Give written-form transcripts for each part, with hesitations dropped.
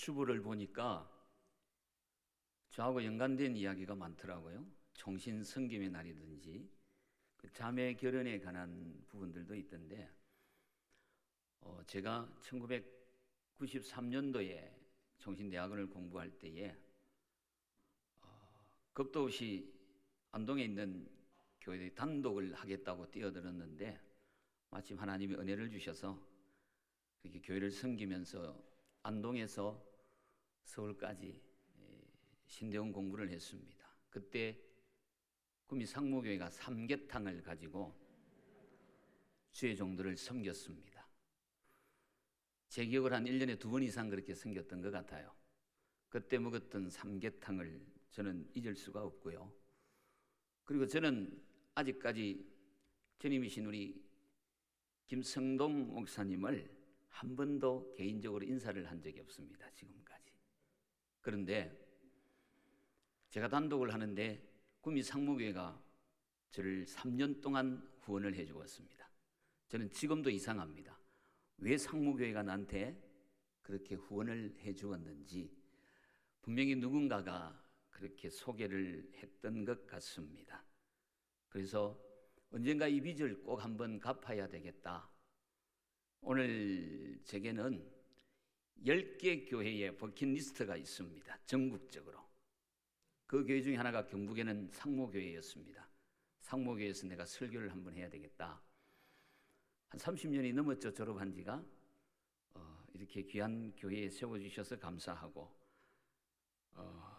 유튜브를 보니까 저하고 연관된 이야기가 많더라고요. 종신 성김의 날이든지 그 자매 결혼에 관한 부분들도 있던데, 제가 1993년도에 종신대학원을 공부할 때에 겁도 없이 안동에 있는 교회에 단독을 하겠다고 뛰어들었는데, 마침 하나님이 은혜를 주셔서 그렇게 교회를 섬기면서 안동에서 서울까지 신대원 공부를 했습니다. 그때 구미 상무교회가 삼계탕을 가지고 주의 종들을 섬겼습니다. 제 기억을 한 1년에 2번 이상 그렇게 섬겼던 것 같아요. 그때 먹었던 삼계탕을 저는 잊을 수가 없고요. 그리고 저는 아직까지 전임이신 우리 김성동 목사님을 한 번도 개인적으로 인사를 한 적이 없습니다, 지금까지. 그런데 제가 단독을 하는데 구미 상무교회가 저를 3년 동안 후원을 해주었습니다. 저는 지금도 이상합니다. 왜 상무교회가 나한테 그렇게 후원을 해주었는지 분명히 누군가가 그렇게 소개를 했던 것 같습니다. 그래서 언젠가 이 빚을 꼭 한번 갚아야 되겠다. 오늘 제게는 10개 교회의 버킷리스트가 있습니다. 전국적으로. 그 교회 중에 하나가 경북에는 상무교회였습니다. 상무교회에서 내가 설교를 한번 해야 되겠다. 한 30년이 넘었죠, 졸업한 지가. 이렇게 귀한 교회에 세워주셔서 감사하고,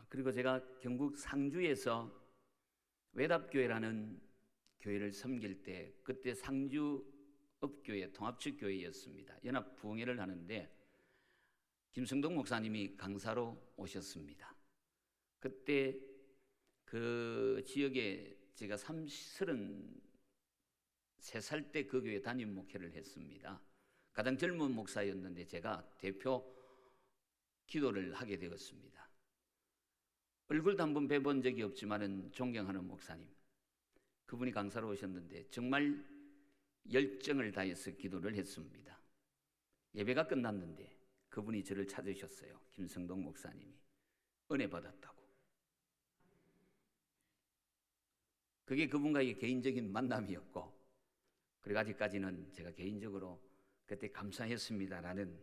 그리고 제가 경북 상주에서 외답교회라는 교회를 섬길 때, 그때 상주업교회 통합측교회였습니다. 연합부흥회를 하는데 김성동 목사님이 강사로 오셨습니다. 그때 그 지역에 제가 33살 때 그 교회 담임 목회를 했습니다. 가장 젊은 목사였는데 제가 대표 기도를 하게 되었습니다. 얼굴도 한번 뵈본 적이 없지만은 존경하는 목사님, 그분이 강사로 오셨는데 정말 열정을 다해서 기도를 했습니다. 예배가 끝났는데 그분이 저를 찾으셨어요. 김성동 목사님이 은혜 받았다고. 그게 그분과의 개인적인 만남이었고, 그리고 아직까지는 제가 개인적으로 그때 감사했습니다라는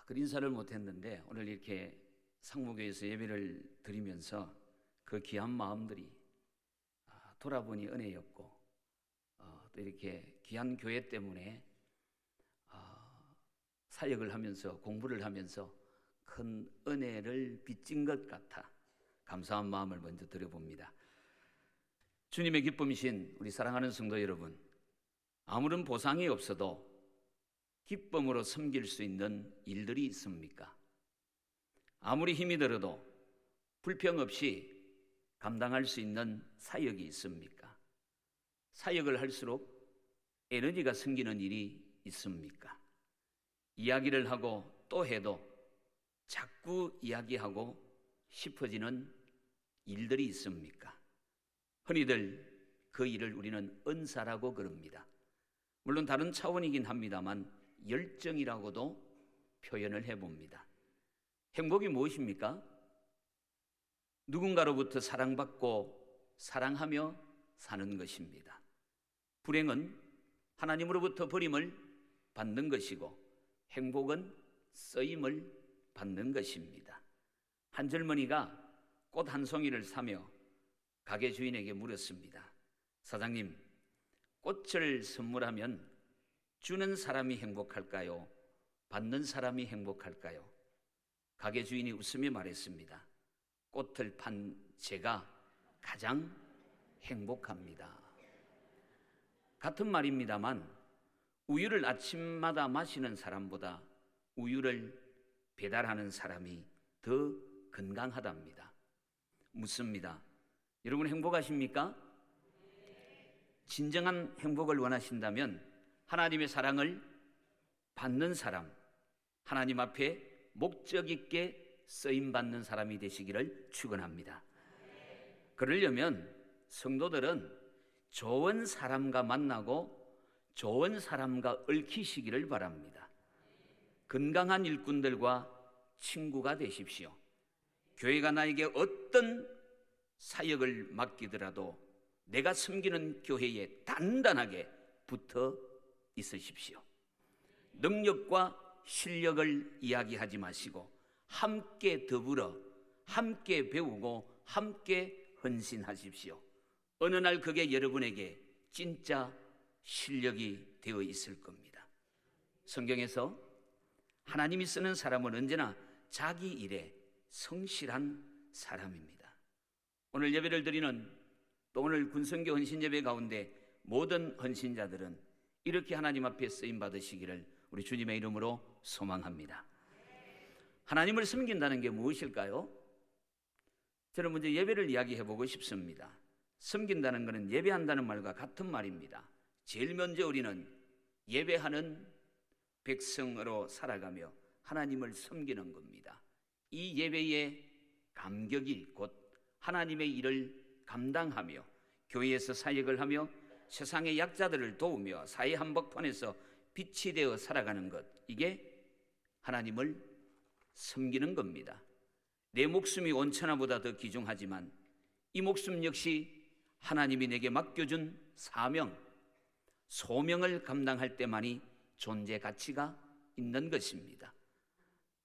그 인사를 못했는데, 오늘 이렇게 상무교회에서 예배를 드리면서 그 귀한 마음들이 돌아보니 은혜였고, 또 이렇게 귀한 교회 때문에 사역을 하면서 공부를 하면서 큰 은혜를 빚진 것 같아 감사한 마음을 먼저 드려봅니다. 주님의 기쁨이신 우리 사랑하는 성도 여러분, 아무런 보상이 없어도 기쁨으로 섬길 수 있는 일들이 있습니까? 아무리 힘이 들어도 불평 없이 감당할 수 있는 사역이 있습니까? 사역을 할수록 에너지가 생기는 일이 있습니까? 이야기를 하고 또 해도 자꾸 이야기하고 싶어지는 일들이 있습니까? 흔히들 그 일을 우리는 은사라고 그럽니다. 물론 다른 차원이긴 합니다만 열정이라고도 표현을 해봅니다. 행복이 무엇입니까? 누군가로부터 사랑받고 사랑하며 사는 것입니다. 불행은 하나님으로부터 버림을 받는 것이고, 행복은 쓰임을 받는 것입니다. 한 젊은이가 꽃 한 송이를 사며 가게 주인에게 물었습니다. 사장님, 꽃을 선물하면 주는 사람이 행복할까요? 받는 사람이 행복할까요? 가게 주인이 웃으며 말했습니다. 꽃을 판 제가 가장 행복합니다. 같은 말입니다만 우유를 아침마다 마시는 사람보다 우유를 배달하는 사람이 더 건강하답니다. 묻습니다. 여러분 행복하십니까? 진정한 행복을 원하신다면 하나님의 사랑을 받는 사람, 하나님 앞에 목적 있게 쓰임받는 사람이 되시기를 축원합니다. 그러려면 성도들은 좋은 사람과 만나고 좋은 사람과 얽히시기를 바랍니다. 건강한 일꾼들과 친구가 되십시오. 교회가 나에게 어떤 사역을 맡기더라도 내가 섬기는 교회에 단단하게 붙어 있으십시오. 능력과 실력을 이야기하지 마시고 함께 더불어 함께 배우고 함께 헌신하십시오. 어느 날 그게 여러분에게 진짜 실력이 되어 있을 겁니다. 성경에서 하나님이 쓰는 사람은 언제나 자기 일에 성실한 사람입니다. 오늘 예배를 드리는 또 오늘 군성교 헌신 예배 가운데 모든 헌신자들은 이렇게 하나님 앞에 쓰임 받으시기를 우리 주님의 이름으로 소망합니다. 하나님을 섬긴다는 게 무엇일까요? 저는 먼저 예배를 이야기해 보고 싶습니다. 섬긴다는 것은 예배한다는 말과 같은 말입니다. 제일 먼저 우리는 예배하는 백성으로 살아가며 하나님을 섬기는 겁니다. 이 예배의 감격이 곧 하나님의 일을 감당하며 교회에서 사역을 하며 세상의 약자들을 도우며 사회 한복판에서 빛이 되어 살아가는 것, 이게 하나님을 섬기는 겁니다. 내 목숨이 온천하보다 더 귀중하지만 이 목숨 역시 하나님이 내게 맡겨준 사명, 소명을 감당할 때만이 존재 가치가 있는 것입니다.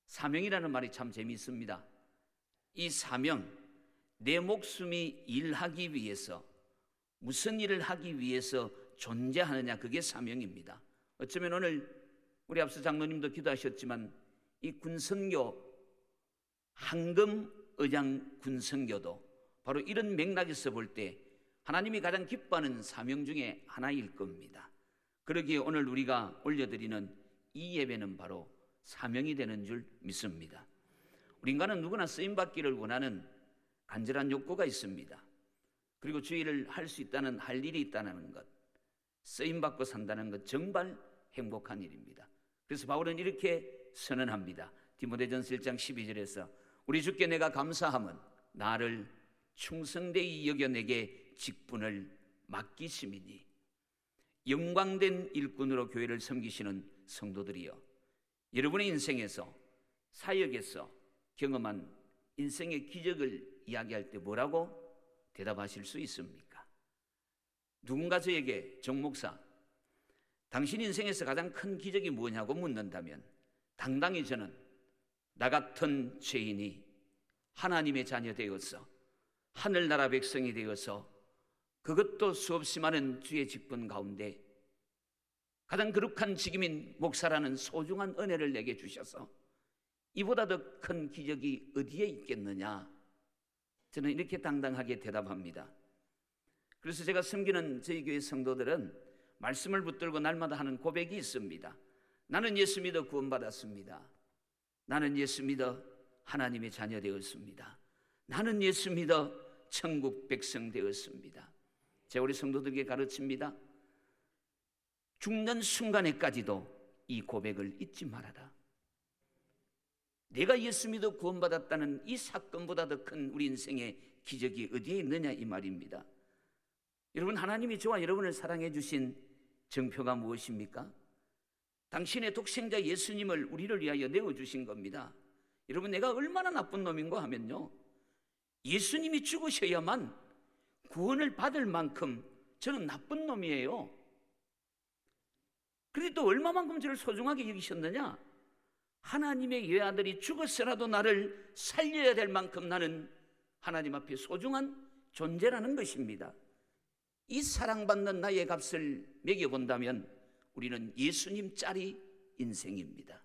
사명이라는 말이 참 재미있습니다. 이 사명, 내 목숨이 일하기 위해서, 무슨 일을 하기 위해서 존재하느냐, 그게 사명입니다. 어쩌면 오늘 우리 앞서 장로님도 기도하셨지만 이 군선교, 황금의장 군선교도 바로 이런 맥락에서 볼 때 하나님이 가장 기뻐하는 사명 중에 하나일 겁니다. 그러기에 오늘 우리가 올려드리는 이 예배는 바로 사명이 되는 줄 믿습니다. 우리 인간은 누구나 쓰임받기를 원하는 간절한 욕구가 있습니다. 그리고 주의를 할 수 있다는, 할 일이 있다는 것, 쓰임받고 산다는 것 정말 행복한 일입니다. 그래서 바울은 이렇게 선언합니다. 디모데전서 1장 12절에서 우리 주께 내가 감사함은 나를 충성되이 여겨 내게 직분을 맡기심이니. 영광된 일꾼으로 교회를 섬기시는 성도들이여, 여러분의 인생에서, 사역에서 경험한 인생의 기적을 이야기할 때 뭐라고 대답하실 수 있습니까? 누군가 저에게 정 목사, 당신 인생에서 가장 큰 기적이 뭐냐고 묻는다면 당당히 저는 나 같은 죄인이 하나님의 자녀 되어서 하늘나라 백성이 되어서 그것도 수없이 많은 주의 직분 가운데 가장 거룩한 직임인 목사라는 소중한 은혜를 내게 주셔서 이보다 더 큰 기적이 어디에 있겠느냐, 저는 이렇게 당당하게 대답합니다. 그래서 제가 섬기는 저희 교회 성도들은 말씀을 붙들고 날마다 하는 고백이 있습니다. 나는 예수 믿어 구원받았습니다. 나는 예수 믿어 하나님의 자녀 되었습니다. 나는 예수 믿어 천국 백성 되었습니다. 제가 우리 성도들에게 가르칩니다. 죽는 순간에까지도 이 고백을 잊지 말아라. 내가 예수 믿어 구원받았다는 이 사건보다 더 큰 우리 인생의 기적이 어디에 있느냐, 이 말입니다. 여러분, 하나님이 저와 여러분을 사랑해 주신 정표가 무엇입니까? 당신의 독생자 예수님을 우리를 위하여 내어주신 겁니다. 여러분, 내가 얼마나 나쁜 놈인가 하면요, 예수님이 죽으셔야만 구원을 받을 만큼 저는 나쁜 놈이에요. 그런데 또 얼마만큼 저를 소중하게 여기셨느냐? 하나님의 외아들이 죽었으라도 나를 살려야 될 만큼 나는 하나님 앞에 소중한 존재라는 것입니다. 이 사랑받는 나의 값을 매겨본다면 우리는 예수님짜리 인생입니다.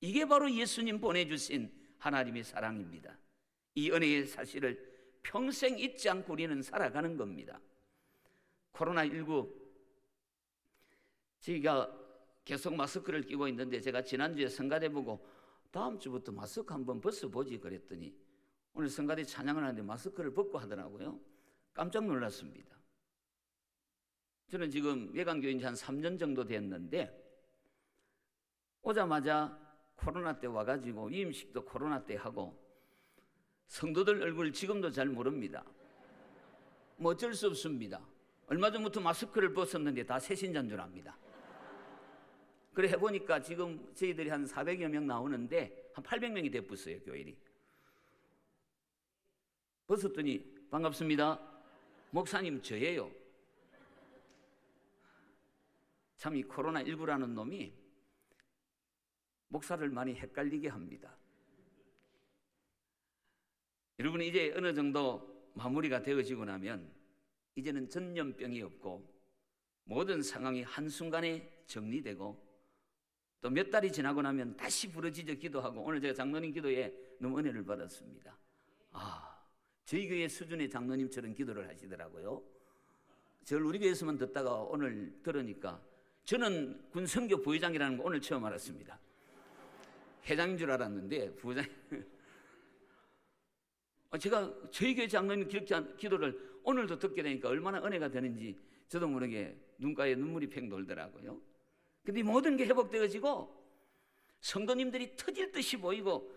이게 바로 예수님 보내주신 하나님의 사랑입니다. 이 은혜의 사실을 평생 잊지 않고 우리는 살아가는 겁니다. 코로나19, 저희가 계속 마스크를 끼고 있는데 제가 지난주에 성가대 보고 다음 주부터 마스크 한번 벗어보지 그랬더니 오늘 성가대 찬양을 하는데 마스크를 벗고 하더라고요. 깜짝 놀랐습니다. 저는 지금 외관교인 지 한 3년 정도 됐는데 오자마자 코로나 때 와가지고 위임식도 코로나 때 하고 성도들 얼굴 지금도 잘 모릅니다. 뭐 어쩔 수 없습니다. 얼마 전부터 마스크를 벗었는데 다 새신자인 줄 압니다. 그래 해보니까 지금 저희들이 한 400여 명 나오는데 한 800명이 됐었어요, 교회리. 벗었더니 반갑습니다. 목사님 저예요. 참 이 코로나19라는 놈이 목사를 많이 헷갈리게 합니다. 여러분, 이제 어느 정도 마무리가 되어지고 나면 이제는 전염병이 없고 모든 상황이 한순간에 정리되고 또 몇 달이 지나고 나면 다시 부르짖어 기도하고, 오늘 제가 장로님 기도에 너무 은혜를 받았습니다. 저희 교회 수준의 장로님처럼 기도를 하시더라고요. 저를 우리 교회에서만 듣다가 오늘 들으니까 저는 군선교 부회장이라는 거 오늘 처음 알았습니다. 회장인 줄 알았는데 부회장. 제가 저희 교회 장로님 기도를 오늘도 듣게 되니까 얼마나 은혜가 되는지 저도 모르게 눈가에 눈물이 팽 돌더라고요. 근데 모든 게 회복되어지고 성도님들이 터질 듯이 보이고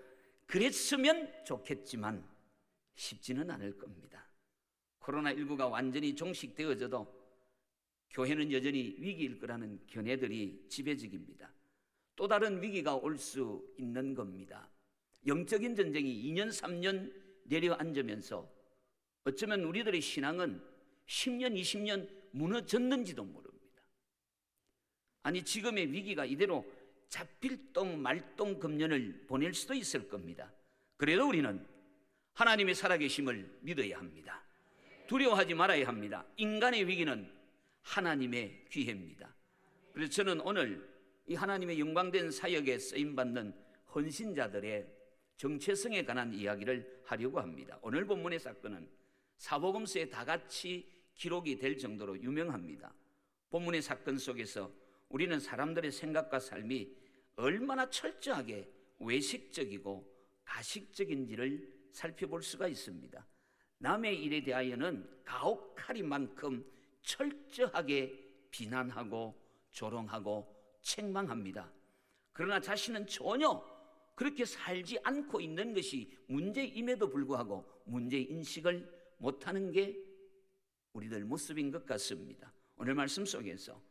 그랬으면 좋겠지만 쉽지는 않을 겁니다. 코로나19가 완전히 종식되어져도 교회는 여전히 위기일 거라는 견해들이 지배적입니다. 또 다른 위기가 올 수 있는 겁니다. 영적인 전쟁이 2년 3년 내려앉으면서 어쩌면 우리들의 신앙은 10년 20년 무너졌는지도 모릅니다. 아니, 지금의 위기가 이대로 잡힐 말똥 금년을 보낼 수도 있을 겁니다. 그래도 우리는 하나님의 살아계심을 믿어야 합니다. 두려워하지 말아야 합니다. 인간의 위기는 하나님의 기회입니다. 그래서 저는 오늘 이 하나님의 영광된 사역에 쓰임받는 헌신자들의 정체성에 관한 이야기를 하려고 합니다. 오늘 본문의 사건은 사복음서에 다 같이 기록이 될 정도로 유명합니다. 본문의 사건 속에서 우리는 사람들의 생각과 삶이 얼마나 철저하게 외식적이고 가식적인지를 살펴볼 수가 있습니다. 남의 일에 대하여는 가혹하리만큼 철저하게 비난하고 조롱하고 책망합니다. 그러나 자신은 전혀 그렇게 살지 않고 있는 것이 문제임에도 불구하고 문제인식을 못하는 게 우리들 모습인 것 같습니다. 오늘 말씀 속에서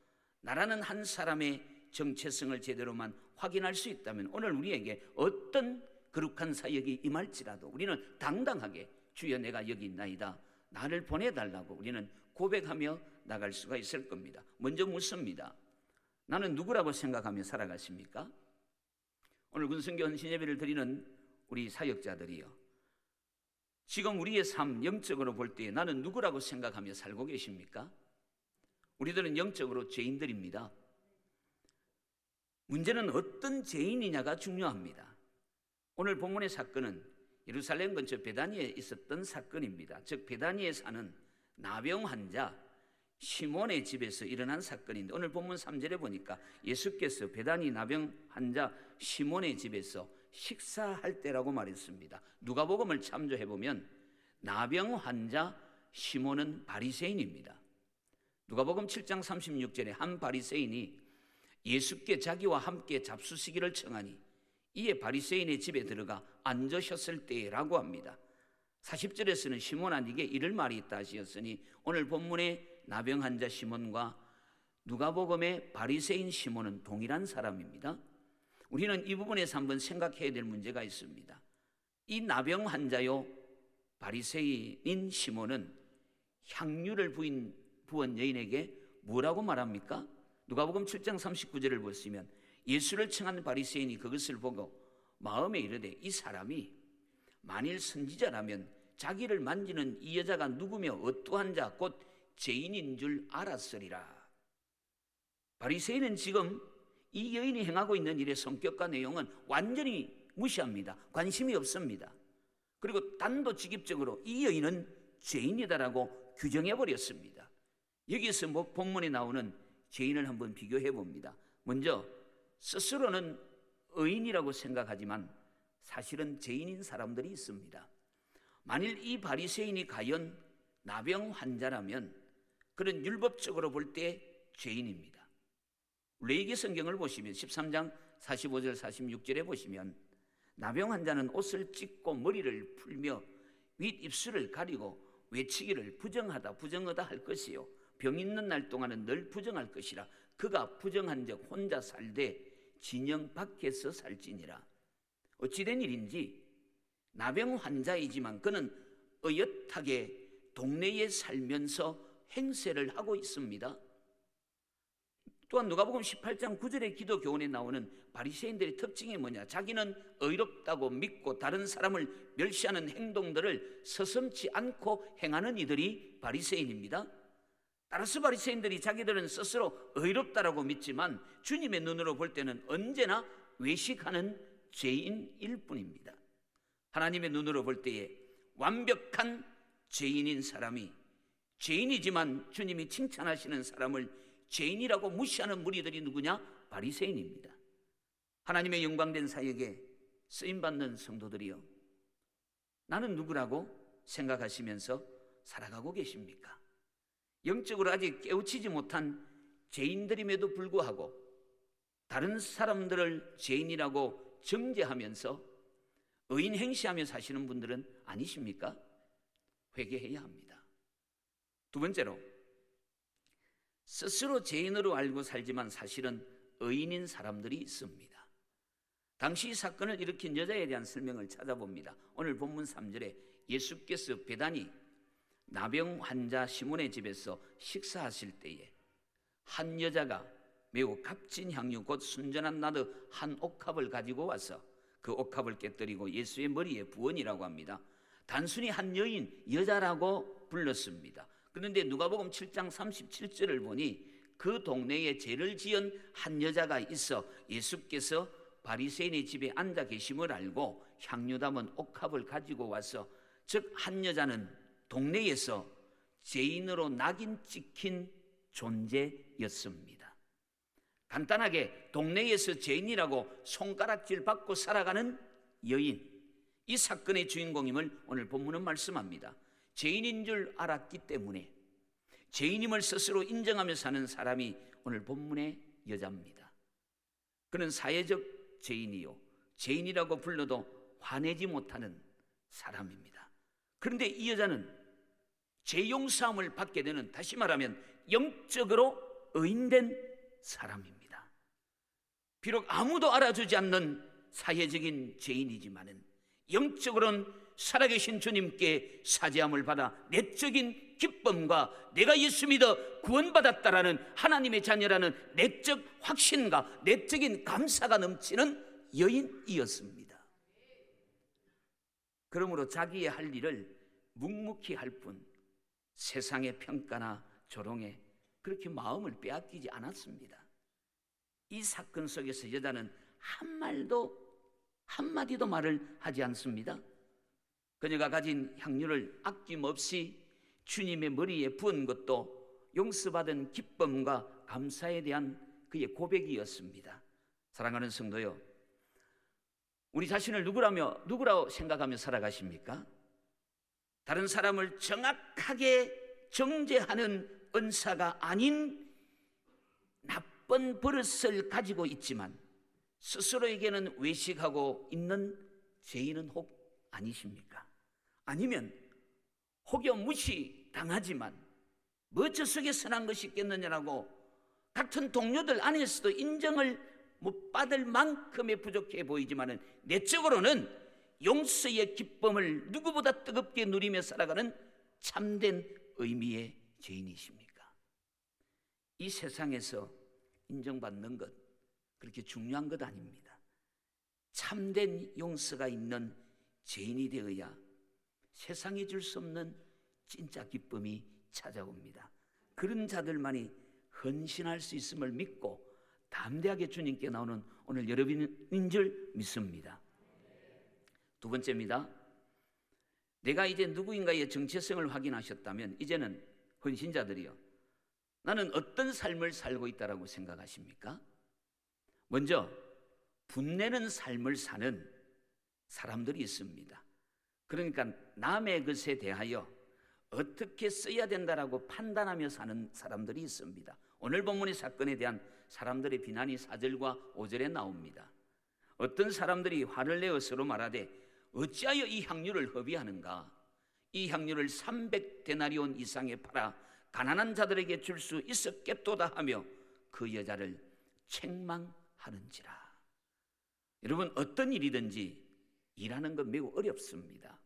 나라는 한 사람의 정체성을 제대로만 확인할 수 있다면 오늘 우리에게 어떤 거룩한 사역이 임할지라도 우리는 당당하게 주여 내가 여기 있나이다, 나를 보내달라고 우리는 고백하며 나갈 수가 있을 겁니다. 먼저 묻습니다. 나는 누구라고 생각하며 살아가십니까? 오늘 군선교 헌신예배를 드리는 우리 사역자들이요, 지금 우리의 삶 영적으로 볼 때 나는 누구라고 생각하며 살고 계십니까? 우리들은 영적으로 죄인들입니다. 문제는 어떤 죄인이냐가 중요합니다. 오늘 본문의 사건은 예루살렘 근처 베다니에 있었던 사건입니다. 즉 베다니에 사는 나병 환자 시몬의 집에서 일어난 사건인데, 오늘 본문 3절에 보니까 예수께서 베다니 나병 환자 시몬의 집에서 식사할 때라고 말했습니다. 누가복음을 참조해보면 나병 환자 시몬은 바리새인입니다. 누가복음 7장 36절에 한 바리새인이 예수께 자기와 함께 잡수시기를 청하니 이에 바리새인의 집에 들어가 앉으셨을 때라고 합니다. 40절에서는 시몬아 네게 이를 말이 있다 하시었으니 오늘 본문의 나병 환자 시몬과 누가복음의 바리새인 시몬은 동일한 사람입니다. 우리는 이 부분에서 한번 생각해야 될 문제가 있습니다. 이 나병 환자요 바리새인인 시몬은 향유를 부은 여인에게 뭐라고 말합니까? 누가복음 7장 39절을 보시면 예수를 청한 바리새인이 그것을 보고 마음에 이르되 이 사람이 만일 선지자라면 자기를 만지는 이 여자가 누구며 어떠한 자 곧 죄인인 줄 알았으리라. 바리새인은 지금 이 여인이 행하고 있는 일의 성격과 내용은 완전히 무시합니다. 관심이 없습니다. 그리고 단도직입적으로 이 여인은 죄인이다라고 규정해버렸습니다. 여기서 본문에 나오는 죄인을 한번 비교해 봅니다. 먼저 스스로는 의인이라고 생각하지만 사실은 죄인인 사람들이 있습니다. 만일 이 바리새인이 과연 나병 환자라면 그는 율법적으로 볼 때 죄인입니다. 레위기 성경을 보시면 13장 45절 46절에 보시면 나병 환자는 옷을 찢고 머리를 풀며 윗입술을 가리고 외치기를 부정하다 부정하다 할 것이요 병 있는 날 동안은 늘 부정할 것이라 그가 부정한즉 혼자 살되 진영 밖에서 살지니라. 어찌된 일인지 나병 환자이지만 그는 어엿하게 동네에 살면서 행세를 하고 있습니다. 또한 누가복음 18장 9절의 기도 교훈에 나오는 바리새인들의 특징이 뭐냐? 자기는 의롭다고 믿고 다른 사람을 멸시하는 행동들을 서슴지 않고 행하는 이들이 바리새인입니다. 따라서 바리새인들이 자기들은 스스로 의롭다라고 믿지만 주님의 눈으로 볼 때는 언제나 외식하는 죄인일 뿐입니다. 하나님의 눈으로 볼 때에 완벽한 죄인인 사람이, 죄인이지만 주님이 칭찬하시는 사람을 죄인이라고 무시하는 무리들이 누구냐? 바리새인입니다. 하나님의 영광된 사역에 쓰임받는 성도들이요, 나는 누구라고 생각하시면서 살아가고 계십니까? 영적으로 아직 깨우치지 못한 죄인들임에도 불구하고 다른 사람들을 죄인이라고 정죄하면서 의인 행시하며 사시는 분들은 아니십니까? 회개해야 합니다. 두 번째로, 스스로 죄인으로 알고 살지만 사실은 의인인 사람들이 있습니다. 당시 이 사건을 일으킨 여자에 대한 설명을 찾아봅니다. 오늘 본문 3절에 예수께서 베다니 나병 환자 시몬의 집에서 식사하실 때에 한 여자가 매우 값진 향유 곧 순전한 나드 한 옥합을 가지고 와서 그 옥합을 깨뜨리고 예수의 머리에 부은이라고 합니다. 단순히 한 여자라고 불렀습니다. 그런데 누가복음 7장 37절을 보니 그 동네에 죄를 지은 한 여자가 있어 예수께서 바리새인의 집에 앉아 계심을 알고 향유 담은 옥합을 가지고 와서, 즉 한 여자는 동네에서 죄인으로 낙인 찍힌 존재였습니다. 간단하게 동네에서 죄인이라고 손가락질 받고 살아가는 여인, 이 사건의 주인공임을 오늘 본문은 말씀합니다. 죄인인 줄 알았기 때문에 죄인임을 스스로 인정하며 사는 사람이 오늘 본문의 여자입니다. 그는 사회적 죄인이요, 죄인이라고 불러도 화내지 못하는 사람입니다. 그런데 이 여자는 죄 용서함을 받게 되는, 다시 말하면 영적으로 의인된 사람입니다. 비록 아무도 알아주지 않는 사회적인 죄인이지만은 영적으로는 살아계신 주님께 사죄함을 받아 내적인 기쁨과 내가 예수 믿어 구원받았다라는 하나님의 자녀라는 내적 확신과 내적인 감사가 넘치는 여인이었습니다. 그러므로 자기의 할 일을 묵묵히 할 뿐 세상의 평가나 조롱에 그렇게 마음을 빼앗기지 않았습니다. 이 사건 속에서 여자는 한마디도 말을 하지 않습니다. 그녀가 가진 향유를 아낌없이 주님의 머리에 부은 것도 용서받은 기쁨과 감사에 대한 그의 고백이었습니다. 사랑하는 성도요, 우리 자신을 누구라고 생각하며 살아가십니까? 다른 사람을 정확하게 정죄하는 은사가 아닌 나쁜 버릇을 가지고 있지만 스스로에게는 외식하고 있는 죄인은 혹 아니십니까? 아니면 혹여 무시당하지만 뭐 저 속에 선한 것이 있겠느냐라고 같은 동료들 안에서도 인정을 못 받을 만큼의 부족해 보이지만은 내적으로는 용서의 기쁨을 누구보다 뜨겁게 누리며 살아가는 참된 의미의 죄인이십니까? 이 세상에서 인정받는 것 그렇게 중요한 것 아닙니다. 참된 용서가 있는 죄인이 되어야 세상에 줄 수 없는 진짜 기쁨이 찾아옵니다. 그런 자들만이 헌신할 수 있음을 믿고 담대하게 주님께 나오는 오늘 여러분인 줄 믿습니다. 두 번째입니다. 내가 이제 누구인가의 정체성을 확인하셨다면 이제는 헌신자들이요, 나는 어떤 삶을 살고 있다라고 생각하십니까? 먼저 분내는 삶을 사는 사람들이 있습니다. 그러니까 남의 것에 대하여 어떻게 써야 된다라고 판단하며 사는 사람들이 있습니다. 오늘 본문의 사건에 대한 사람들의 비난이 4절과 5절에 나옵니다. 어떤 사람들이 화를 내어 서로 말하되 어찌하여 이 향유를 허비하는가? 이 향유를 300데나리온 이상에 팔아 가난한 자들에게 줄 수 있었겠도다 하며 그 여자를 책망하는지라. 여러분, 어떤 일이든지 일하는 건 매우 어렵습니다.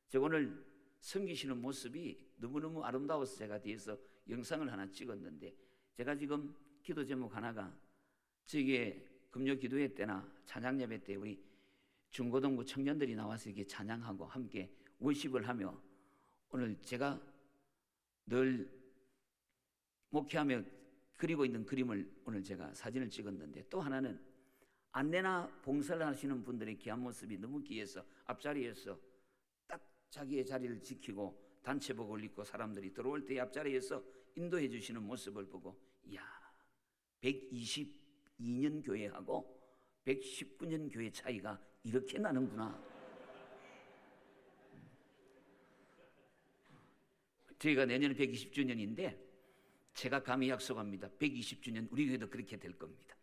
제가 오늘 섬기시는 모습이 너무너무 아름다워서 제가 뒤에서 영상을 하나 찍었는데, 제가 지금 기도 제목 하나가, 저기에 금요 기도회 때나 찬양 예배 때 우리 중고등부 청년들이 나와서 이렇게 찬양하고 함께 워십을 하며, 오늘 제가 늘 목회하며 그리고 있는 그림을 오늘 제가 사진을 찍었는데, 또 하나는 안내나 봉사를 하시는 분들의 귀한 모습이 너무 귀해서 앞자리에서 딱 자기의 자리를 지키고 단체복을 입고 사람들이 들어올 때 앞자리에서 인도해 주시는 모습을 보고, 이야, 122년 교회하고 119년 교회 차이가 이렇게 나는구나. 저희가 내년에 120주년인데 제가 감히 약속합니다. 120주년 우리 교회도 그렇게 될 겁니다.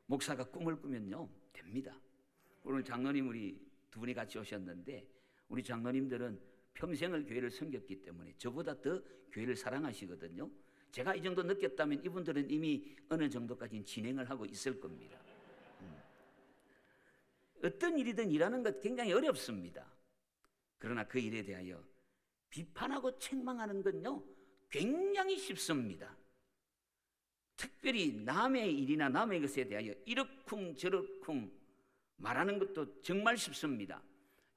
목사가 꿈을 꾸면요, 됩니다. 오늘 장로님 우리 두 분이 같이 오셨는데, 우리 장로님들은 평생을 교회를 섬겼기 때문에 저보다 더 교회를 사랑하시거든요. 제가 이 정도 느꼈다면 이분들은 이미 어느 정도까지는 진행을 하고 있을 겁니다. 어떤 일이든 일하는 것 굉장히 어렵습니다. 그러나 그 일에 대하여 비판하고 책망하는 건요, 굉장히 쉽습니다. 특별히 남의 일이나 남의 것에 대하여 이러쿵 저러쿵 말하는 것도 정말 쉽습니다.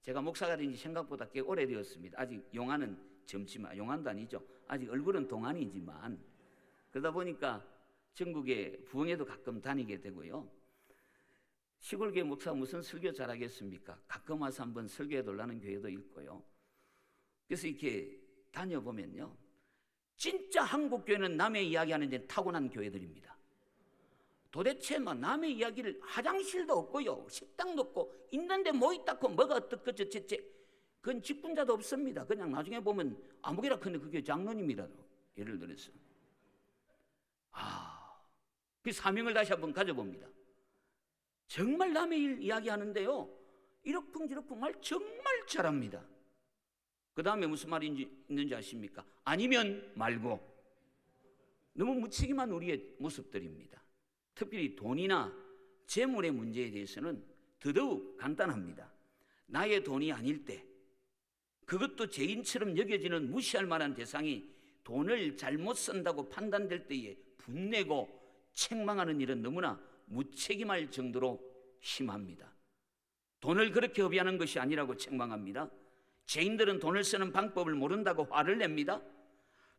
제가 목사가 된 지 생각보다 꽤 오래되었습니다. 아직 용안은 젊지만, 용안도 아니죠. 아직 얼굴은 동안이지만, 그러다 보니까 전국에 부흥회도 가끔 다니게 되고요. 시골교회 목사 무슨 설교 잘하겠습니까? 가끔 와서 한번 설교해 달라는 교회도 있고요. 그래서 이렇게 다녀보면요, 진짜 한국 교회는 남의 이야기하는 데 타고난 교회들입니다. 도대체 뭐 남의 이야기를, 화장실도 없고요, 식당도 없고, 있는데 뭐 있다고 뭐가 어떻겠지, 그건 직분자도 없습니다. 그냥 나중에 보면 아무개나 큰데 그게 장로님이라도, 예를 들어서 그 사명을 다시 한번 가져봅니다. 정말 남의 일 이야기하는데요, 이러쿵저러쿵 말 정말 잘합니다. 그 다음에 무슨 말이 있는지 아십니까? 아니면 말고. 너무 무책임한 우리의 모습들입니다. 특별히 돈이나 재물의 문제에 대해서는 더더욱 간단합니다. 나의 돈이 아닐 때, 그것도 죄인처럼 여겨지는 무시할 만한 대상이 돈을 잘못 쓴다고 판단될 때에 분내고 책망하는 일은 너무나 무책임할 정도로 심합니다. 돈을 그렇게 허비하는 것이 아니라고 책망합니다. 죄인들은 돈을 쓰는 방법을 모른다고 화를 냅니다.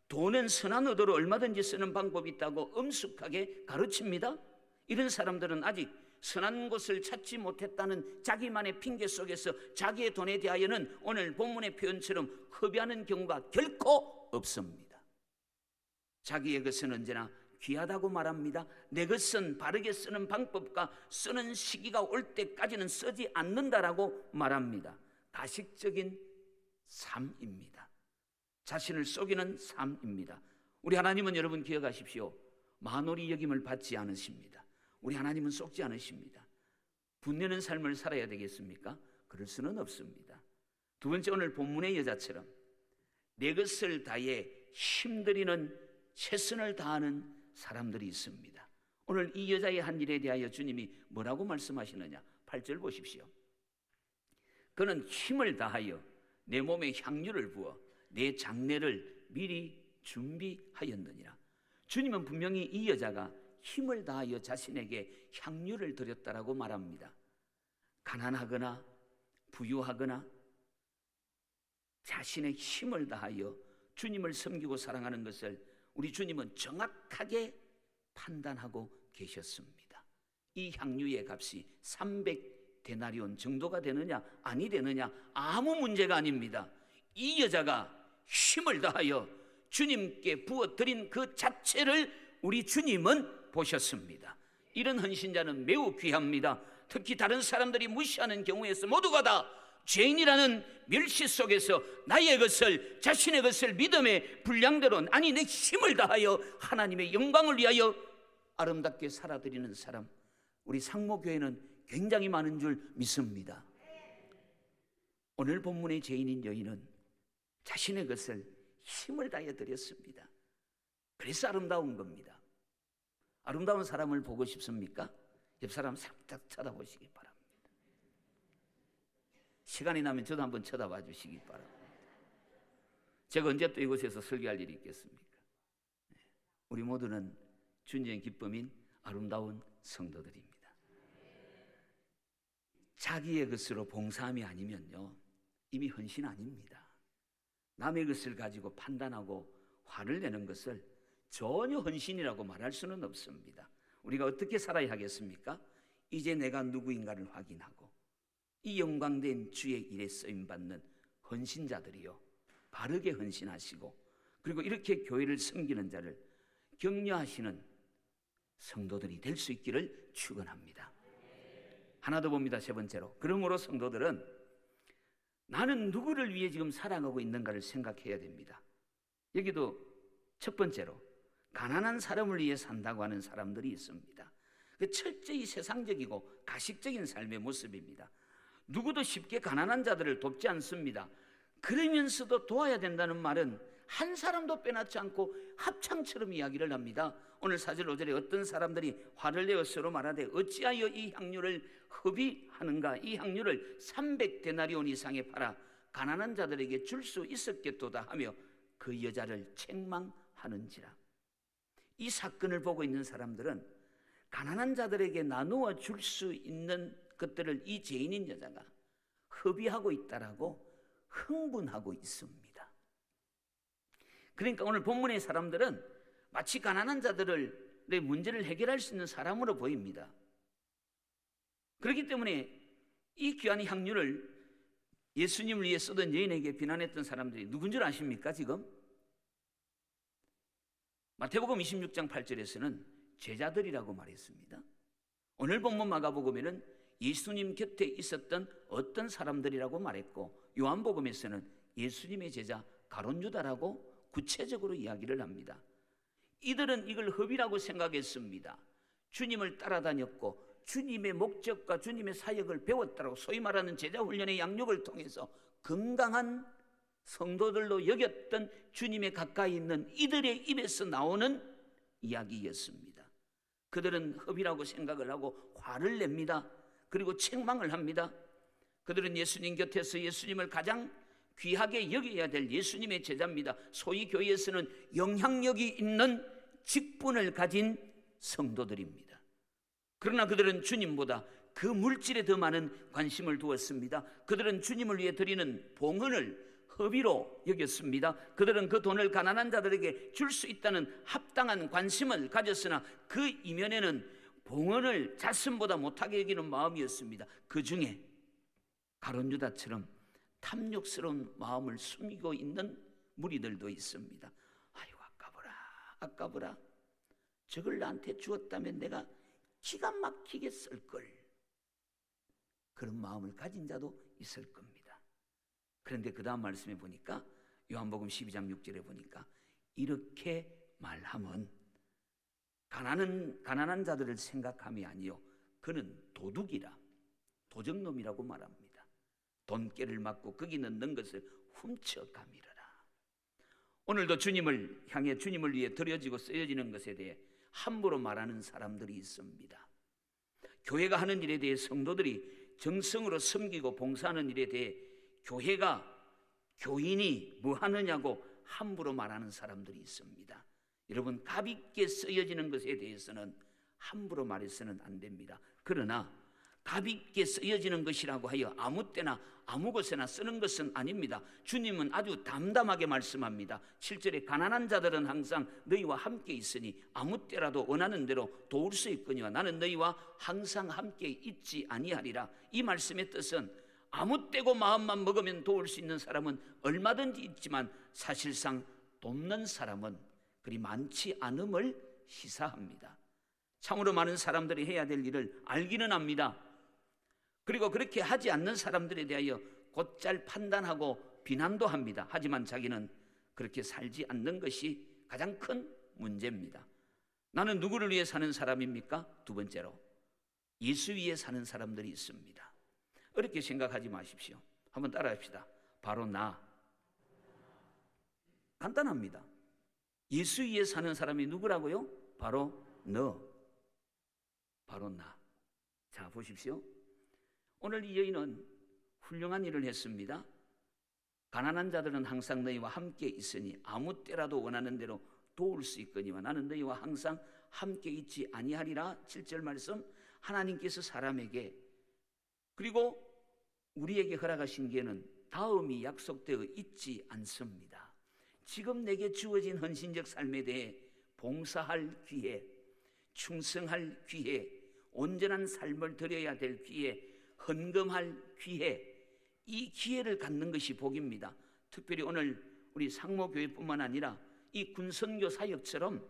돈은 선한 의도로 얼마든지 쓰는 방법이 있다고 엄숙하게 가르칩니다. 이런 사람들은 아직 선한 것을 찾지 못했다는 자기만의 핑계 속에서 자기의 돈에 대하여는 오늘 본문의 표현처럼 허비하는 경우가 결코 없습니다. 자기의 것은 언제나 귀하다고 말합니다. 내 것은 바르게 쓰는 방법과 쓰는 시기가 올 때까지는 쓰지 않는다라고 말합니다. 가식적인 삶입니다. 자신을 속이는 삶입니다. 우리 하나님은, 여러분 기억하십시오, 만홀히 여김을 받지 않으십니다. 우리 하나님은 속지 않으십니다. 분내는 삶을 살아야 되겠습니까? 그럴 수는 없습니다. 두 번째, 오늘 본문의 여자처럼 내 것을 다해 힘들이는 최선을 다하는 사람들이 있습니다. 오늘 이 여자의 한 일에 대하여 주님이 뭐라고 말씀하시느냐? 8절 보십시오. 그는 힘을 다하여 내 몸에 향유를 부어 내 장례를 미리 준비하였느니라. 주님은 분명히 이 여자가 힘을 다하여 자신에게 향유를 드렸다라고 말합니다. 가난하거나 부유하거나 자신의 힘을 다하여 주님을 섬기고 사랑하는 것을 우리 주님은 정확하게 판단하고 계셨습니다. 이 향유의 값이 300데나리온 정도가 되느냐 아니 되느냐 아무 문제가 아닙니다. 이 여자가 힘을 다하여 주님께 부어드린 그 자체를 우리 주님은 보셨습니다. 이런 헌신자는 매우 귀합니다. 특히 다른 사람들이 무시하는 경우에서 모두가 다 죄인이라는 멸시 속에서 나의 것을, 자신의 것을 믿음의 분량대로, 아니 내 힘을 다하여 하나님의 영광을 위하여 아름답게 살아드리는 사람, 우리 상모교회는 굉장히 많은 줄 믿습니다. 오늘 본문의 죄인인 여인은 자신의 것을 힘을 다하여 드렸습니다. 그래서 아름다운 겁니다. 아름다운 사람을 보고 싶습니까? 옆 사람 살짝 쳐다보시기 바랍니다. 시간이 나면 저도 한번 쳐다봐 주시기 바랍니다. 제가 언제 또 이곳에서 설교할 일이 있겠습니까? 우리 모두는 주님의 기쁨인 아름다운 성도들입니다. 자기의 것으로 봉사함이 아니면요, 이미 헌신 아닙니다. 남의 것을 가지고 판단하고 화를 내는 것을 전혀 헌신이라고 말할 수는 없습니다. 우리가 어떻게 살아야 하겠습니까? 이제 내가 누구인가를 확인하고 이 영광된 주의 일에 쓰임받는 헌신자들이요, 바르게 헌신하시고 그리고 이렇게 교회를 섬기는 자를 격려하시는 성도들이 될 수 있기를 축원합니다. 하나 더 봅니다. 세 번째로, 그러므로 성도들은 나는 누구를 위해 지금 살아가고 있는가를 생각해야 됩니다. 여기도 첫 번째로 가난한 사람을 위해 산다고 하는 사람들이 있습니다. 그 철저히 세상적이고 가식적인 삶의 모습입니다. 누구도 쉽게 가난한 자들을 돕지 않습니다. 그러면서도 도와야 된다는 말은 한 사람도 빼놓지 않고 합창처럼 이야기를 합니다. 오늘 4절 5절에 어떤 사람들이 화를 내어 서로 말하되 어찌하여 이 향유를 허비하는가? 이 향유를 300데나리온 이상에 팔아 가난한 자들에게 줄 수 있었겠도다 하며 그 여자를 책망하는지라. 이 사건을 보고 있는 사람들은 가난한 자들에게 나누어 줄 수 있는 것들을 이 죄인인 여자가 허비하고 있다라고 흥분하고 있습니다. 그러니까 오늘 본문의 사람들은 마치 가난한 자들의 문제를 해결할 수 있는 사람으로 보입니다. 그렇기 때문에 이 귀한 향유를 예수님을 위해 쓰던 여인에게 비난했던 사람들이 누군 줄 아십니까? 지금 마태복음 26장 8절에서는 제자들이라고 말했습니다. 오늘 본문 마가복음에는 예수님 곁에 있었던 어떤 사람들이라고 말했고, 요한복음에서는 예수님의 제자 가룟 유다라고 구체적으로 이야기를 합니다. 이들은 이걸 허비라고 생각했습니다. 주님을 따라다녔고 주님의 목적과 주님의 사역을 배웠다고, 소위 말하는 제자훈련의 양육을 통해서 건강한 성도들로 여겼던 주님의 가까이 있는 이들의 입에서 나오는 이야기였습니다. 그들은 허비라고 생각을 하고 화를 냅니다. 그리고 책망을 합니다. 그들은 예수님 곁에서 예수님을 가장 귀하게 여겨야 될 예수님의 제자입니다. 소위 교회에서는 영향력이 있는 직분을 가진 성도들입니다. 그러나 그들은 주님보다 그 물질에 더 많은 관심을 두었습니다. 그들은 주님을 위해 드리는 봉헌을 허비로 여겼습니다. 그들은 그 돈을 가난한 자들에게 줄 수 있다는 합당한 관심을 가졌으나 그 이면에는 봉헌을 자신보다 못하게 여기는 마음이었습니다. 그 중에 가룟 유다처럼 탐욕스러운 마음을 숨기고 있는 무리들도 있습니다. 아이고 아까워라. 저걸 나한테 주었다면 내가 기가 막히게 쓸걸. 그런 마음을 가진 자도 있을 겁니다. 그런데 그 다음 말씀에 보니까 요한복음 12장 6절에 보니까 이렇게 말하면 가난한 자들을 생각함이 아니요 그는 도둑이라, 도적놈이라고 말합니다. 돈깨를 맞고 거기 넣는 것을 훔쳐가미르라. 오늘도 주님을 향해 주님을 위해 드려지고 쓰여지는 것에 대해 함부로 말하는 사람들이 있습니다. 교회가 하는 일에 대해 성도들이 정성으로 섬기고 봉사하는 일에 대해 교인이 뭐 하느냐고 함부로 말하는 사람들이 있습니다. 여러분, 값있게 쓰여지는 것에 대해서는 함부로 말해서는 안 됩니다. 그러나 값있게 쓰여지는 것이라고 하여 아무 때나 아무 곳에나 쓰는 것은 아닙니다. 주님은 아주 담담하게 말씀합니다. 7절에 가난한 자들은 항상 너희와 함께 있으니 아무 때라도 원하는 대로 도울 수 있거니와 나는 너희와 항상 함께 있지 아니하리라. 이 말씀의 뜻은 아무 때고 마음만 먹으면 도울 수 있는 사람은 얼마든지 있지만 사실상 돕는 사람은 그리 많지 않음을 시사합니다. 참으로 많은 사람들이 해야 될 일을 알기는 합니다. 그리고 그렇게 하지 않는 사람들에 대하여 곧잘 판단하고 비난도 합니다. 하지만 자기는 그렇게 살지 않는 것이 가장 큰 문제입니다. 나는 누구를 위해 사는 사람입니까? 두 번째로 예수 위해 사는 사람들이 있습니다. 어렵게 생각하지 마십시오. 한번 따라합시다. 바로 나. 간단합니다. 예수 위에 사는 사람이 누구라고요? 바로 너, 바로 나. 자, 보십시오. 오늘 이 여인은 훌륭한 일을 했습니다. 가난한 자들은 항상 너희와 함께 있으니 아무 때라도 원하는 대로 도울 수 있거니와 나는 너희와 항상 함께 있지 아니하리라. 7절 말씀. 하나님께서 사람에게 그리고 우리에게 허락하신 기회는 다음이 약속되어 있지 않습니다. 지금 내게 주어진 헌신적 삶에 대해 봉사할 기회, 충성할 기회, 온전한 삶을 드려야 될 기회, 헌금할 기회, 이 기회를 갖는 것이 복입니다. 특별히 오늘 우리 상모교회뿐만 아니라 이 군선교 사역처럼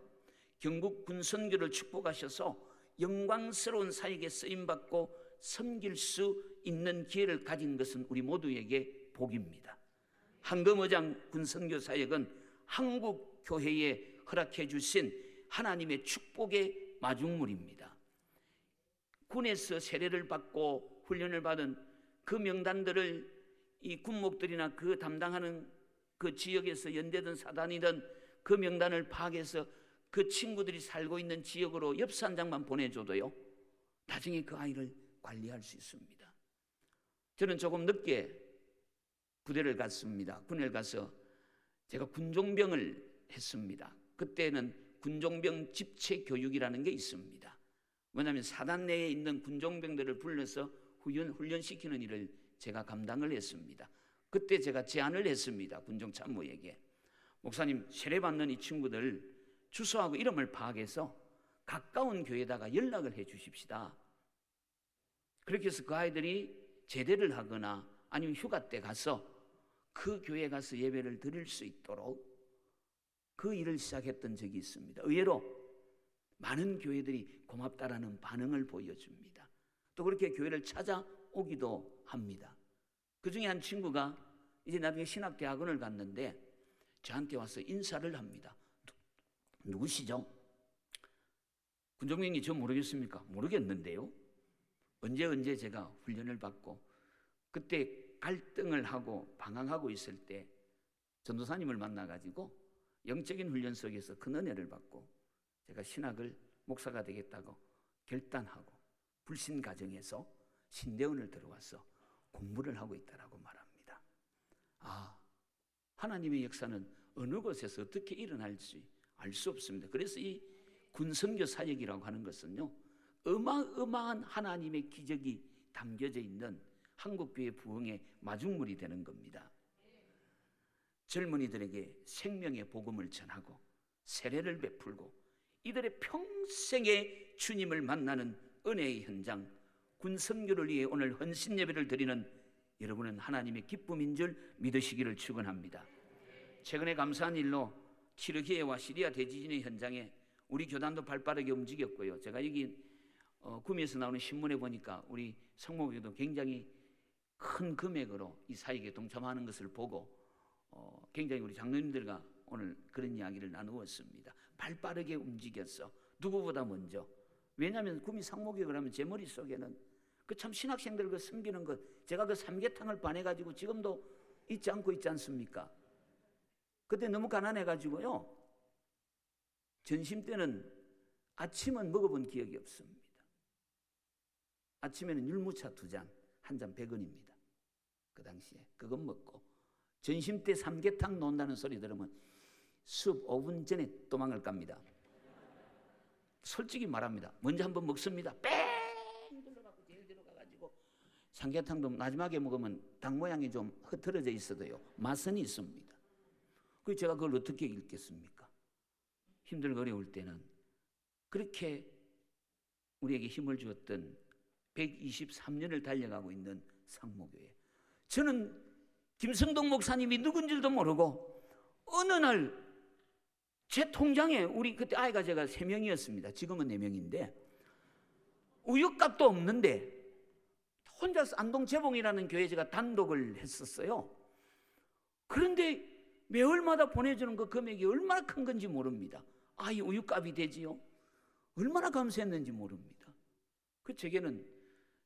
경국 군선교를 축복하셔서 영광스러운 사역에 쓰임받고 섬길 수 있는 기회를 가진 것은 우리 모두에게 복입니다. 한금어장 군선교 사역은 한국 교회에 허락해 주신 하나님의 축복의 마중물입니다. 군에서 세례를 받고 훈련을 받은 그 명단들을 이 군목들이나 그 담당하는 그 지역에서 연대든 사단이든 그 명단을 파악해서 그 친구들이 살고 있는 지역으로 엽서 한 장만 보내줘도요, 나중에 그 아이를 관리할 수 있습니다. 저는 조금 늦게 부대를 갔습니다. 군에 가서 제가 군종병을 했습니다. 그때는 군종병 집체 교육이라는 게 있습니다. 왜냐하면 사단 내에 있는 군종병들을 불러서 훈련시키는 일을 제가 감당을 했습니다. 그때 제가 제안을 했습니다. 군종 참모에게. 목사님, 세례받는 이 친구들 주소하고 이름을 파악해서 가까운 교회에다가 연락을 해 주십시다. 그렇게 해서 그 아이들이 제대를 하거나 아니면 휴가 때 가서 그 교회에 가서 예배를 드릴 수 있도록 그 일을 시작했던 적이 있습니다. 의외로 많은 교회들이 고맙다라는 반응을 보여줍니다. 또 그렇게 교회를 찾아오기도 합니다. 그 중에 한 친구가 이제 나중에 신학대학원을 갔는데 저한테 와서 인사를 합니다. 누구시죠? 군종병이 저 모르겠습니까? 모르겠는데요. 언제 제가 훈련을 받고 그때 갈등을 하고 방황하고 있을 때 전도사님을 만나가지고 영적인 훈련 속에서 큰 은혜를 받고 제가 신학을 목사가 되겠다고 결단하고 불신 가정에서 신대원을 들어와서 공부를 하고 있다라고 말합니다. 아, 하나님의 역사는 어느 곳에서 어떻게 일어날지 알 수 없습니다. 그래서 이 군선교 사역이라고 하는 것은요, 어마어마한 하나님의 기적이 담겨져 있는 한국교회 부흥의 마중물이 되는 겁니다. 젊은이들에게 생명의 복음을 전하고 세례를 베풀고 이들의 평생의 주님을 만나는 은혜의 현장, 군선교를 위해 오늘 헌신 예배를 드리는 여러분은 하나님의 기쁨인 줄 믿으시기를 축원합니다. 최근에 감사한 일로 튀르키예와 시리아 대지진의 현장에 우리 교단도 발빠르게 움직였고요. 제가 여기 구미에서 나오는 신문에 보니까 우리 성모교도 굉장히 큰 금액으로 이 사역에 동참하는 것을 보고 굉장히 우리 장로님들과 오늘 그런 이야기를 나누었습니다. 발빠르게 움직였어. 누구보다 먼저. 왜냐하면 구미 상모교육을 하면 제 머릿속에는 그 참 신학생들 그 섬기는 것, 제가 그 삼계탕을 반해가지고 지금도 잊지 않고 있지 않습니까? 그때 너무 가난해가지고요, 전심 때는 아침은 먹어본 기억이 없습니다. 아침에는 율무차 2잔, 한 잔 100원입니다. 그 당시에 그것 먹고 전심 때 삼계탕 논다는 소리 들으면 수업 5분 전에 도망을 갑니다. 솔직히 말합니다. 먼저 한번 먹습니다. 뺑 둘러갖고 제일 들어가가지고 삼계탕도 마지막에 먹으면 닭 모양이 좀 흐트러져 있어도요, 맛은 있습니다. 그래서 제가 그걸 어떻게 읽겠습니까? 힘들고 어려울 때는 그렇게 우리에게 힘을 주었던 123년을 달려가고 있는 상모교회. 저는 김성동 목사님이 누군지도 모르고 어느 날 제 통장에 우리 그때 아이가 제가 3명이었습니다. 지금은 4명인데 우유값도 없는데 혼자서 안동재봉이라는 교회에 제가 단독을 했었어요. 그런데 매월마다 보내주는 그 금액이 얼마나 큰 건지 모릅니다. 아이 우유값이 되지요. 얼마나 감사했는지 모릅니다. 그 제게는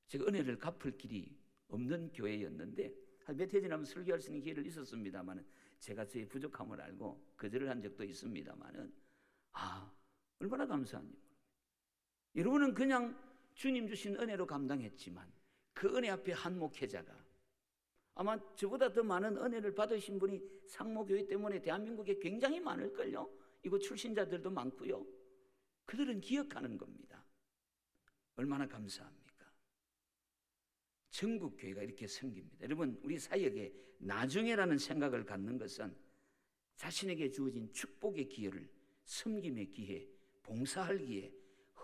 제가 은혜를 갚을 길이 없는 교회였는데 몇 해 지나면 설교할 수 있는 기회를 있었습니다만은 제가 저의 부족함을 알고 거절을 한 적도 있습니다만은 얼마나 감사한지. 여러분은 그냥 주님 주신 은혜로 감당했지만 그 은혜 앞에 한 목회자가 아마 저보다 더 많은 은혜를 받으신 분이 상모교회 때문에 대한민국에 굉장히 많을걸요. 이곳 출신자들도 많고요. 그들은 기억하는 겁니다. 얼마나 감사합니까? 전국 교회가 이렇게 생깁니다. 여러분, 우리 사역에 나중에라는 생각을 갖는 것은 자신에게 주어진 축복의 기회를, 섬김의 기회, 봉사할 기회,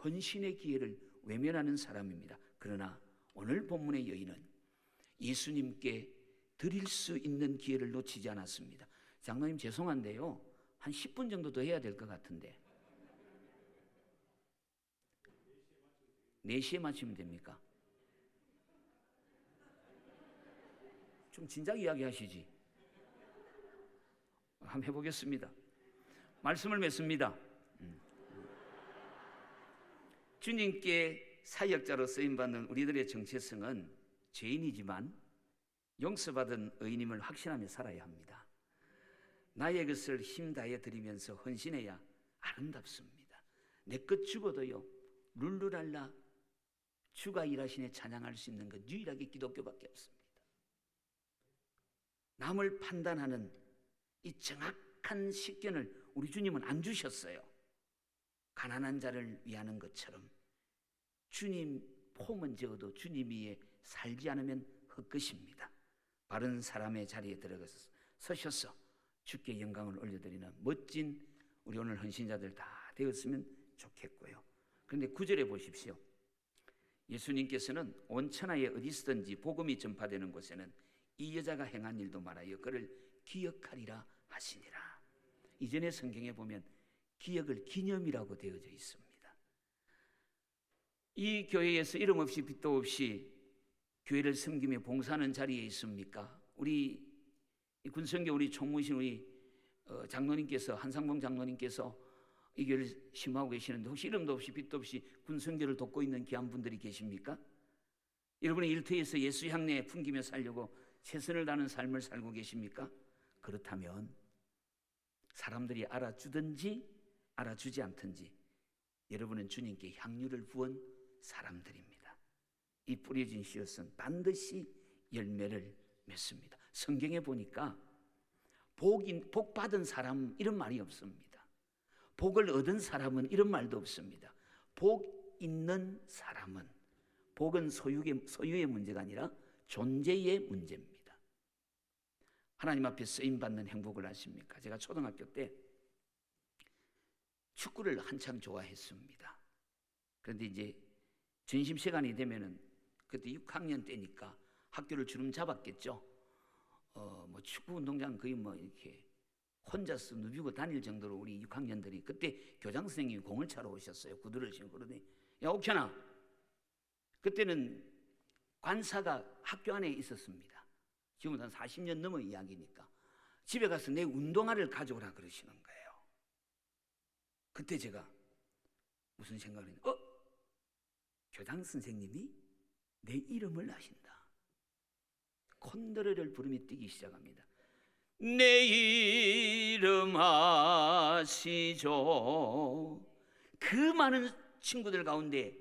헌신의 기회를 외면하는 사람입니다. 그러나 오늘 본문의 여인은 예수님께 드릴 수 있는 기회를 놓치지 않았습니다. 장로님 죄송한데요, 한 10분 정도 더 해야 될 것 같은데 4시에 마치면 됩니까? 좀 진작 이야기하시지. 한번 해보겠습니다. 말씀을 맺습니다. 주님께 사역자로 쓰임받는 우리들의 정체성은 죄인이지만 용서받은 의인임을 확신하며 살아야 합니다. 나의 것을 힘 다해 드리면서 헌신해야 아름답습니다. 내 것 죽어도요, 룰루랄라 주가 일하시네 찬양할 수 있는 것 유일하게 기독교밖에 없습니다. 남을 판단하는 이 정확한 식견을 우리 주님은 안 주셨어요. 가난한 자를 위하는 것처럼 주님 폼은 적어도 주님 위에 살지 않으면 헛것입니다. 바른 사람의 자리에 들어가서 서셔서 주께 영광을 올려드리는 멋진 우리 오늘 헌신자들 다 되었으면 좋겠고요. 그런데 9절에 보십시오. 예수님께서는 온 천하에 어디서든지 복음이 전파되는 곳에는 이 여자가 행한 일도 말하여 그를 기억하리라 하시니라. 이전의 성경에 보면 기억을 기념이라고 되어져 있습니다. 이 교회에서 이름 없이 빛도 없이 교회를 섬기며 봉사하는 자리에 있습니까? 우리 군성교 우리 총무신 우리 장로님께서, 한상봉 장로님께서 이 교회를 심하고 계시는데 혹시 이름도 없이 빛도 없이 군성교를 돕고 있는 귀한 분들이 계십니까? 여러분의 일터에서 예수 향내 풍기며 살려고 최선을 다하는 삶을 살고 계십니까? 그렇다면 사람들이 알아주든지 알아주지 않든지 여러분은 주님께 향유를 부은 사람들입니다. 이 뿌려진 씨앗은 반드시 열매를 맺습니다. 성경에 보니까 복 받은 사람 이런 말이 없습니다. 복을 얻은 사람은 이런 말도 없습니다. 복 있는 사람은, 복은 소유의 문제가 아니라 존재의 문제입니다. 하나님 앞에 쓰임받는 행복을 아십니까? 제가 초등학교 때 축구를 한참 좋아했습니다. 그런데 이제 점심시간이 되면은 그때 6학년 때니까 학교를 주름 잡았겠죠. 뭐 축구 운동장 거의 뭐 이렇게 혼자서 누비고 다닐 정도로 우리 6학년들이 그때 교장 선생님이 공을 차러 오셨어요. 구두를 신고 그러더니 야 옥현아, 그때는 관사가 학교 안에 있었습니다. 지금은 한 40년 넘은 이야기니까 집에 가서 내 운동화를 가져오라 그러시는 거예요. 그때 제가 무슨 생각을 했는데 교장 선생님이 내 이름을 아신다. 콘드레를 부르며 뛰기 시작합니다. 내 이름 아시죠? 그 많은 친구들 가운데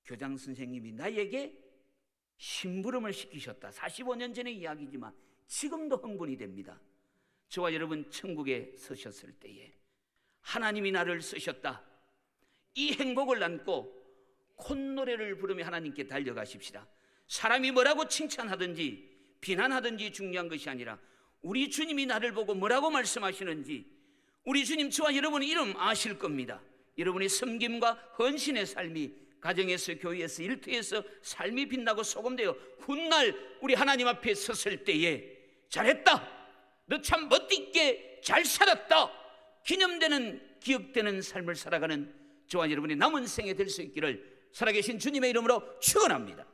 교장 선생님이 나에게 심부름을 시키셨다. 45년 전의 이야기지만 지금도 흥분이 됩니다. 저와 여러분 천국에 서셨을 때에 하나님이 나를 쓰셨다. 이 행복을 안고 콧노래를 부르며 하나님께 달려가십시다. 사람이 뭐라고 칭찬하든지 비난하든지 중요한 것이 아니라 우리 주님이 나를 보고 뭐라고 말씀하시는지 우리 주님 저와 여러분의 이름 아실 겁니다. 여러분의 섬김과 헌신의 삶이 가정에서 교회에서 일터에서 삶이 빛나고 소금되어 훗날 우리 하나님 앞에 섰을 때에 잘했다, 너 참 멋있게 잘 살았다, 기념되는 기억되는 삶을 살아가는 저와 여러분의 남은 생에 될 수 있기를 살아계신 주님의 이름으로 축원합니다.